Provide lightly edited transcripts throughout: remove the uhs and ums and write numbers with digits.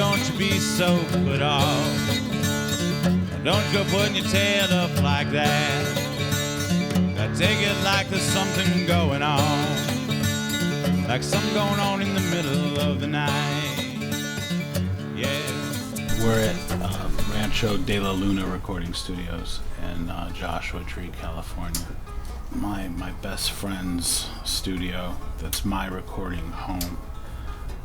don't you be so put off. Don't go putting your tail up like that. Gotta take it like there's something going on, like something going on in the middle of the night. Yeah. We're at Rancho de la Luna recording studios in Joshua Tree, California. My best friend's studio. That's my recording home,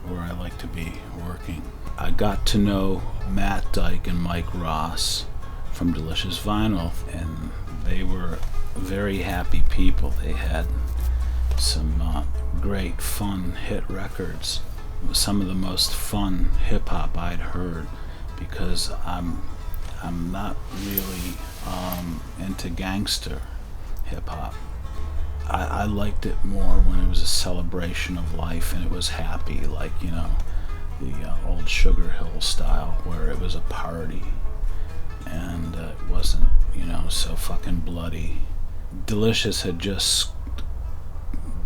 where I like to be working. I got to know Matt Dyke and Mike Ross from Delicious Vinyl, and they were very happy people. They had some great fun hit records, some of the most fun hip-hop I'd heard, because I'm not really into gangster hip-hop. I liked it more when it was a celebration of life and it was happy, like, you know, the old Sugar Hill style, where it was a party and it wasn't, you know, so fucking bloody. Delicious had just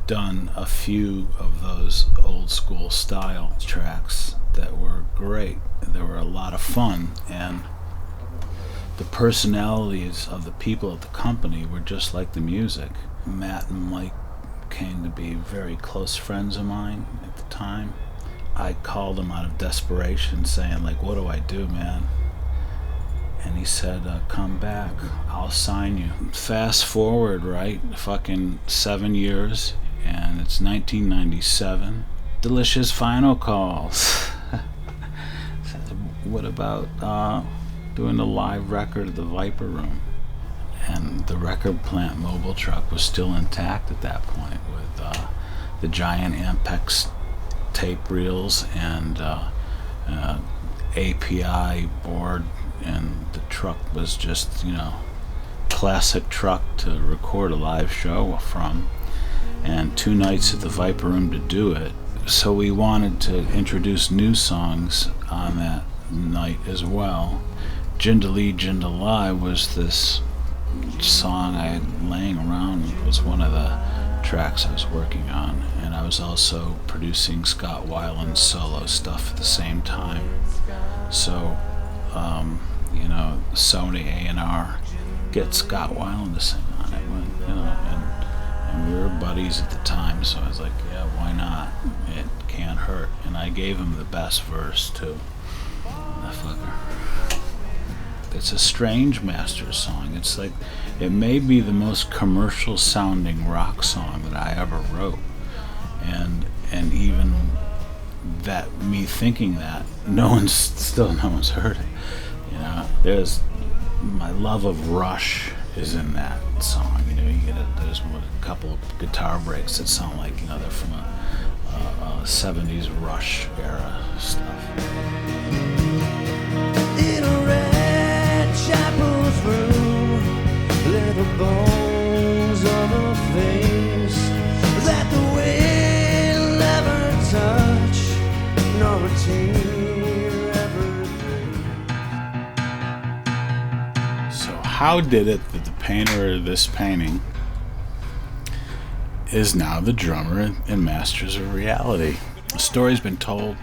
done a few of those old school style tracks that were great. They were a lot of fun, and the personalities of the people at the company were just like the music. Matt and Mike came to be very close friends of mine at the time. I called him out of desperation, saying, like, what do I do, man? And he said, come back, I'll sign you. Fast forward, right, fucking 7 years, and it's 1997. Delicious Vinyl calls. What about doing a live record at the Viper Room? And the record plant mobile truck was still intact at that point, with the giant Ampex tape reels and API board, and the truck was just, you know, classic truck to record a live show from, and 2 nights at the Viper Room to do it. So we wanted to introduce new songs on that night as well. Jindalee Jindalai was this song I had laying around. It was one of the tracks I was working on, and I was also producing Scott Weiland's solo stuff at the same time. So, you know, Sony A&R, get Scott Weiland to sing on it, you know, and we were buddies at the time, so I was like, yeah, why not? It can't hurt. And I gave him the best verse too. That fucker. It's a strange Masters song. It's like, it may be the most commercial sounding rock song that I ever wrote, and even that, me thinking that, no one's heard it. You know, there's my love of Rush is in that song. You know, you get there's a couple of guitar breaks that sound like, you know, they're from a 70s Rush era stuff. In a red chapel's room, little bones of a face that the wind never touch, nor a tear ever drain. So how did it that the painter of this painting is now the drummer in Masters of Reality? The story's been told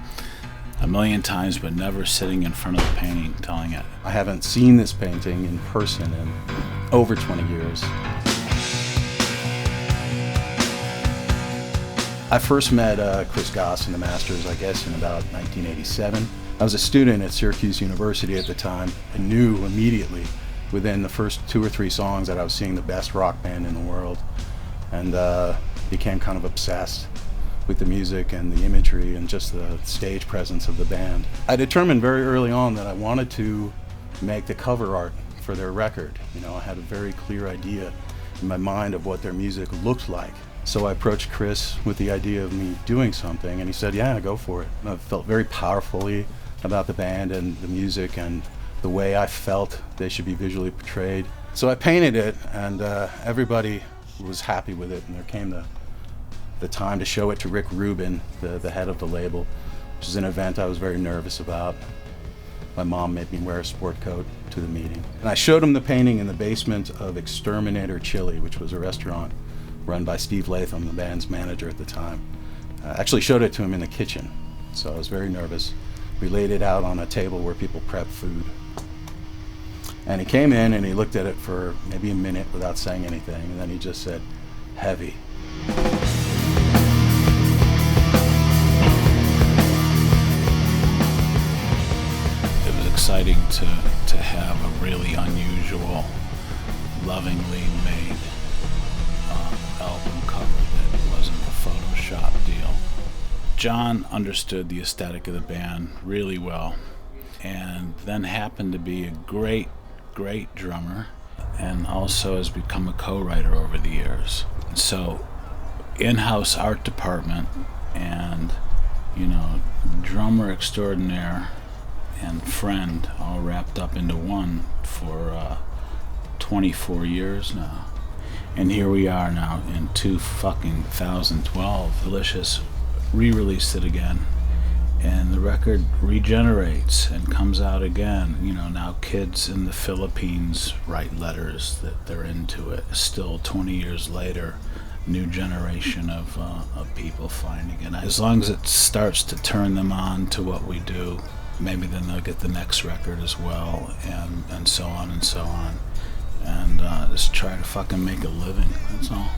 a million times, but never sitting in front of the painting telling it. I haven't seen this painting in person in over 20 years. I first met Chris Goss in the Masters, I guess, in about 1987. I was a student at Syracuse University at the time. I knew immediately, within the first 2 or 3 songs, that I was seeing the best rock band in the world, and became kind of obsessed with the music and the imagery and just the stage presence of the band. I determined very early on that I wanted to make the cover art for their record. You know, I had a very clear idea in my mind of what their music looked like. So I approached Chris with the idea of me doing something, and he said, yeah, go for it. And I felt very powerfully about the band and the music and the way I felt they should be visually portrayed. So I painted it, and everybody was happy with it, and there came the time to show it to Rick Rubin, the head of the label, which is an event I was very nervous about. My mom made me wear a sport coat to the meeting. And I showed him the painting in the basement of Exterminator Chili, which was a restaurant run by Steve Latham, the band's manager at the time. I actually showed it to him in the kitchen, so I was very nervous. We laid it out on a table where people prep food. And he came in and he looked at it for maybe a minute without saying anything, and then he just said, "Heavy." It was exciting to have a really unusual, lovingly made album cover that wasn't a Photoshop deal. John understood the aesthetic of the band really well, and then happened to be a great drummer, and also has become a co-writer over the years. So, in-house art department and, drummer extraordinaire and friend all wrapped up into one for 24 years now. And here we are now in 2012. Delicious re-released it again, and the record regenerates and comes out again. Now kids in the Philippines write letters that they're into it. Still 20 years later, new generation of people finding it. As long as it starts to turn them on to what we do, maybe then they'll get the next record as well, and so on and so on. And just try to fucking make a living, that's all.